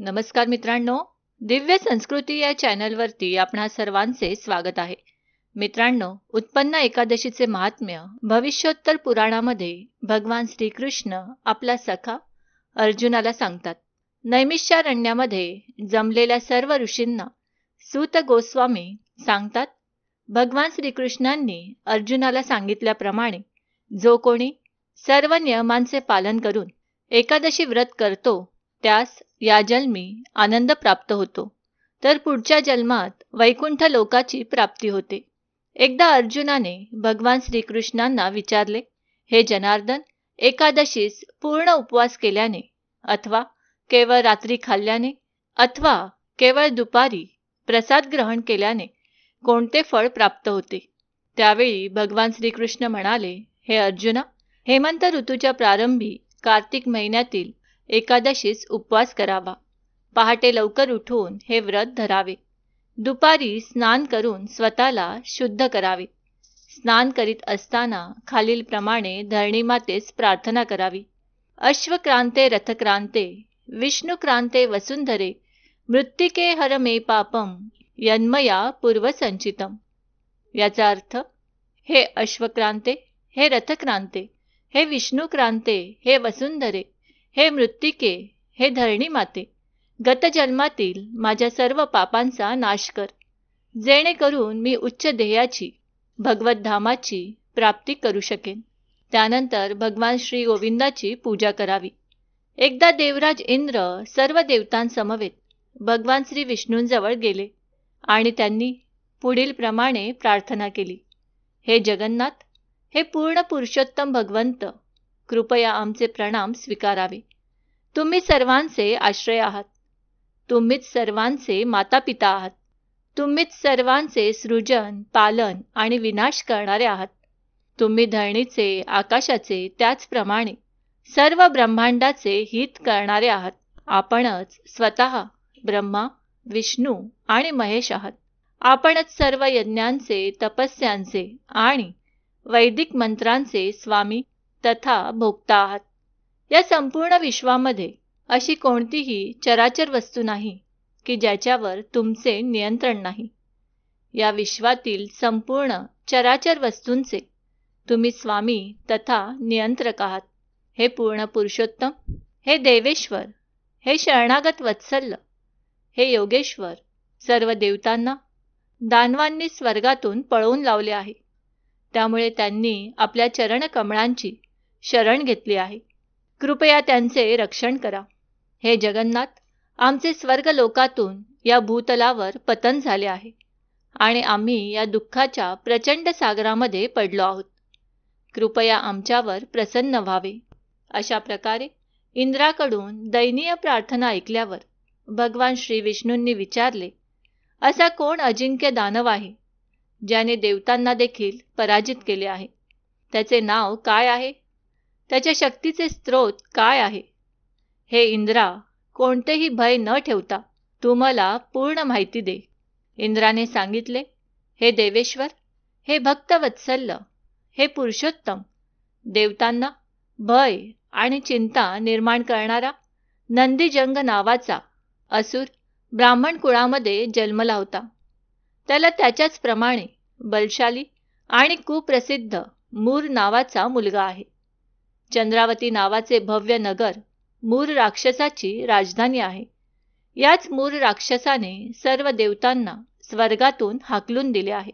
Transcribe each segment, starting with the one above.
नमस्कार मित्रांनो, दिव्य संस्कृती या चॅनलवरती आपणा सर्वांचे स्वागत आहे. मित्रांनो, उत्पन्न एकादशीचे महात्म्य भविष्योत्तर पुराणामध्ये भगवान श्रीकृष्ण आपला सखा अर्जुनाला सांगतात. नैमिषारण्यामध्ये जमलेल्या सर्व ऋषींना सूत गोस्वामी सांगतात, भगवान श्रीकृष्णांनी अर्जुनाला सांगितल्याप्रमाणे जो कोणी सर्व नियमांचे पालन करून एकादशी व्रत करतो त्यास या जन्मी आनंद प्राप्त होतो, तर पुढच्या जन्मात वैकुंठ लोकाची प्राप्ती होते. एकदा अर्जुनाने भगवान श्रीकृष्णांना विचारले, हे जनार्दन, एकादशीस पूर्ण उपवास केल्याने अथवा केवळ रात्री खाल्ल्याने अथवा केवळ दुपारी प्रसाद ग्रहण केल्याने कोणते फळ प्राप्त होते? त्यावेळी भगवान श्रीकृष्ण म्हणाले, हे अर्जुना, हेमंत ऋतूच्या प्रारंभी कार्तिक महिन्यातील एकादशीस उपवास करावा. पहाटे लवकर उठून हे व्रत धरावे. दुपारी स्नान करून स्वतःला शुद्ध करावे. स्नान करीत असताना खालीलप्रमाणे धरणीमातेस प्रार्थना करावी. अश्वक्रांते रथक्रांते विष्णुक्रांते वसुंधरे मृत्तिके हर मे पापम यन्मया पूर्वसंचितम. याचा अर्थ, हे अश्वक्रांते, हे रथक्रांते, हे विष्णुक्रांते, हे वसुंधरे, हे मृत्तिके, हे धरणी माते, गत जन्मातील माझ्या सर्व पापांचा नाश कर, जेणेकरून मी उच्च ध्येयाची भगवत धामाची प्राप्ती करू शकेन. त्यानंतर भगवान श्री गोविंदाची पूजा करावी. एकदा देवराज इंद्र सर्व देवतांसमवेत भगवान श्री विष्णूंजवळ गेले आणि त्यांनी पुढील प्रमाणे प्रार्थना केली, हे जगन्नाथ, हे पूर्ण पुरुषोत्तम भगवंत, कृपया आमचे प्रणाम स्वीकारावे. तुम्ही सर्वांचे आश्रय आहात. तुम्हीच सर्वांचे माता पिता आहात. तुम्हीच सर्वांचे सृजन, पालन आणि विनाश करणारे आहात. तुम्ही धरणीचे, आकाशाचे, त्याचप्रमाणे सर्व ब्रह्मांडाचे हित करणारे आहात. आपणच स्वतः ब्रह्मा, विष्णू आणि महेश आहात. आपणच सर्व यज्ञांचे, तपस्यांचे आणि वैदिक मंत्रांचे स्वामी तथा भोक्ता आहात. या संपूर्ण विश्वामध्ये अशी कोणतीही चराचर वस्तू नाही की ज्याच्यावर तुमचे नियंत्रण नाही. या विश्वातील संपूर्ण चराचर वस्तूंचे तुम्ही स्वामी तथा नियंत्रक आहात. हे पूर्ण पुरुषोत्तम, हे देवेश्वर, हे शरणागत वत्सल्य, हे योगेश्वर, सर्व देवतांना दानवांनी स्वर्गातून पळवून लावले आहे. त्यामुळे त्यांनी आपल्या चरणकमळांची शरण घेतली आहे. कृपया त्यांचे रक्षण करा. हे जगन्नाथ, आमचे स्वर्ग लोकातून या भूतलावर पतन झाले आहे आणि आम्ही या दुःखाच्या प्रचंड सागरामध्ये पडलो आहोत. कृपया आमच्यावर प्रसन्न व्हावे. अशा प्रकारे इंद्राकडून दयनीय प्रार्थना ऐकल्यावर भगवान श्री विष्णूंनी विचारले, असा कोण अजिंक्य दानव आहे ज्याने देवतांना देखील पराजित केले आहे? त्याचे नाव काय आहे? त्याच्या शक्तीचे स्रोत काय आहे? हे इंद्रा, कोणतेही भय न ठेवता तू मला पूर्ण माहिती दे. इंद्राने सांगितले, हे देवेश्वर, हे भक्तवत्सल्य, हे पुरुषोत्तम, देवतांना भय आणि चिंता निर्माण करणारा नंदीजंग नावाचा असुर ब्राह्मण कुळामध्ये जन्मला होता. त्याला त्याच्याच प्रमाणे बलशाली आणि कुप्रसिद्ध मूर नावाचा मुलगा आहे. चंद्रावती नावाचे भव्य नगर मूर राक्षसाची राजधानी आहे. याच मूर राक्षसाने सर्व देवतांना स्वर्गातून हाकलून दिले आहे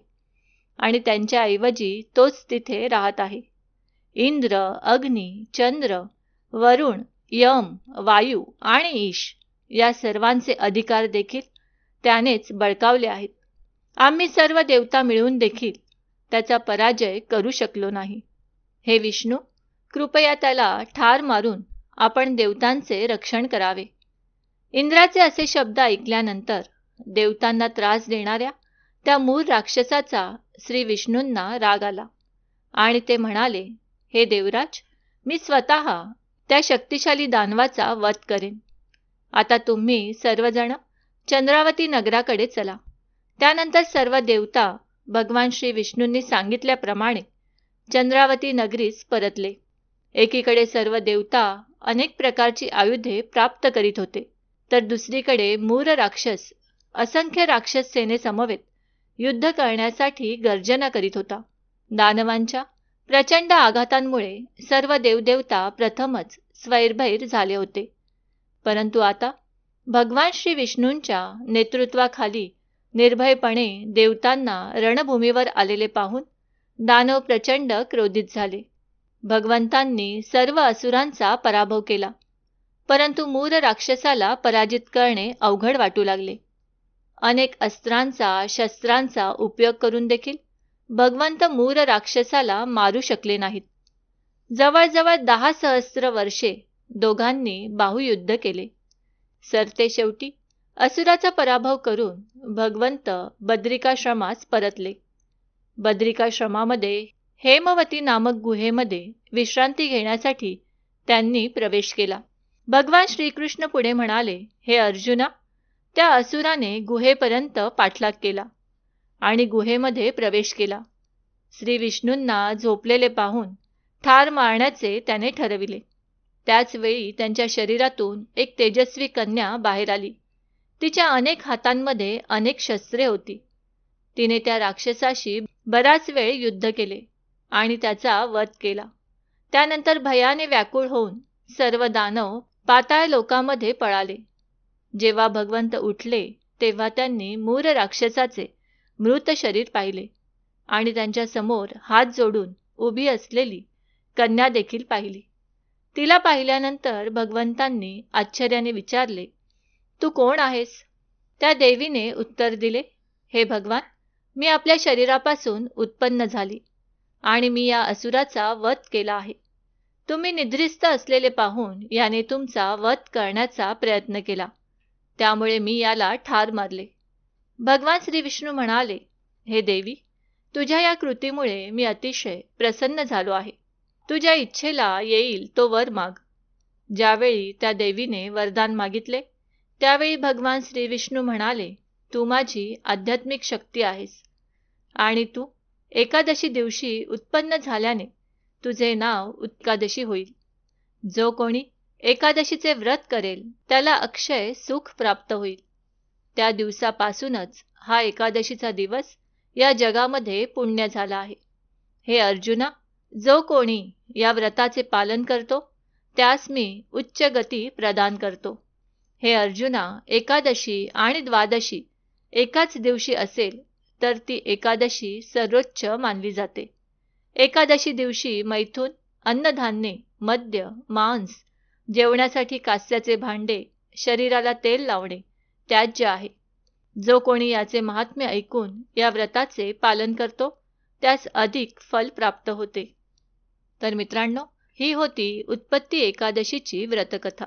आणि त्यांच्याऐवजी तोच तिथे राहत आहे. इंद्र, अग्नी, चंद्र, वरुण, यम, वायू आणि ईश या सर्वांचे अधिकार देखील त्यानेच बळकावले आहेत. आम्ही सर्व देवता मिळून देखील त्याचा पराजय करू शकलो नाही. हे विष्णू, कृपया त्याला ठार मारून आपण देवतांचे रक्षण करावे. इंद्राचे असे शब्द ऐकल्यानंतर देवतांना त्रास देणाऱ्या त्या मूळ राक्षसाचा श्री विष्णूंना राग आला आणि ते म्हणाले, हे देवराज, मी स्वतः त्या शक्तिशाली दानवाचा वध करेन. आता तुम्ही सर्वजण चंद्रावती नगराकडे चला. त्यानंतर सर्व देवता भगवान श्री विष्णूंनी सांगितल्याप्रमाणे चंद्रावती नगरीस परतले. एकीकडे सर्व देवता अनेक प्रकारची आयुधे प्राप्त करीत होते, तर दुसरीकडे मूर राक्षस असंख्य राक्षस सेनेसमवेत युद्ध करण्यासाठी गर्जना करीत होता. दानवांच्या प्रचंड आघातांमुळे सर्व देवदेवता प्रथमच स्वैरभैर झाले होते. परंतु आता भगवान श्री विष्णूंच्या नेतृत्वाखाली निर्भयपणे देवतांना रणभूमीवर आलेले पाहून दानव प्रचंड क्रोधित झाले. भगवंतांनी सर्व असुरांचा पराभव केला, परंतु मूर राक्षसाला पराजित करणे अवघड वाटू लागले. अनेक अस्त्रांचा शस्त्रांचा उपयोग करून देखील भगवंत मूर राक्षसाला मारू शकले नाहीत. जवळजवळ 10,000 वर्षे दोघांनी बाहुयुद्ध केले. सरते शेवटी असुराचा पराभव करून भगवंत बद्रिकाश्रमास परतले. बद्रिकाश्रमामध्ये हेमवती नामक गुहेमध्ये विश्रांती घेण्यासाठी त्यांनी प्रवेश केला. भगवान श्रीकृष्ण पुढे म्हणाले, हे अर्जुना, त्या असुराने गुहेपर्यंत पाठलाग केला आणि गुहेमध्ये प्रवेश केला. श्री विष्णूंना झोपलेले पाहून ठार मारण्याचे त्याने ठरविले. त्याच वेळी त्यांच्या शरीरातून एक तेजस्वी कन्या बाहेर आली. तिच्या अनेक हातांमध्ये अनेक शस्त्रे होती. तिने त्या राक्षसाशी बराच वेळ युद्ध केले आणि त्याचा वध केला. त्यानंतर भयाने व्याकुळ होऊन सर्व दानव पाताळ लोकामध्ये पळाले. जेव्हा भगवंत उठले तेव्हा त्यांनी मूर राक्षसाचे मृत शरीर पाहिले आणि त्यांच्या समोर हात जोडून उभी असलेली कन्या देखील पाहिली. तिला पाहिल्यानंतर भगवंतांनी आश्चर्याने विचारले, तू कोण आहेस? त्या देवीने उत्तर दिले, हे भगवान, मी आपल्या शरीरापासून उत्पन्न झाली आणि मी या असुराचा वध केला आहे. तुम्ही निद्रिस्त असलेले पाहून याने तुमचा वध करण्याचा प्रयत्न केला, त्यामुळे मी याला ठार मारले. भगवान श्री विष्णू म्हणाले, हे देवी, तुझ्या या कृतीमुळे मी अतिशय प्रसन्न झालो आहे. तुझ्या इच्छेला येईल तो वर माग. ज्यावेळी त्या देवीने वरदान मागितले त्यावेळी भगवान श्री विष्णू म्हणाले, तू माझी आध्यात्मिक शक्ती आहेस आणि तू एकादशी दिवशी उत्पन्न झाल्याने तुझे नाव एकादशी होईल. जो कोणी एकादशीचे व्रत करेल त्याला अक्षय सुख प्राप्त होईल. त्या दिवसापासूनच हा एकादशीचा दिवस या जगामध्ये पुण्य झाला आहे. हे अर्जुना, जो कोणी या व्रताचे पालन करतो त्यास मी उच्च गती प्रदान करतो. हे अर्जुना, एकादशी आणि द्वादशी एकाच दिवशी असेल तर ती एकादशी सर्वोच्च मानली जाते. एकादशी दिवशी मैथून, अन्नधान्ये, मद्य, मांस, जेवणासाठी कास्याचे भांडे, शरीराला तेल लावणे त्याज्य आहे. जो कोणी याचे महात्म्य ऐकून या व्रताचे पालन करतो त्यास अधिक फल प्राप्त होते. तर मित्रांनो, ही होती उत्पत्ती एकादशीची व्रतकथा.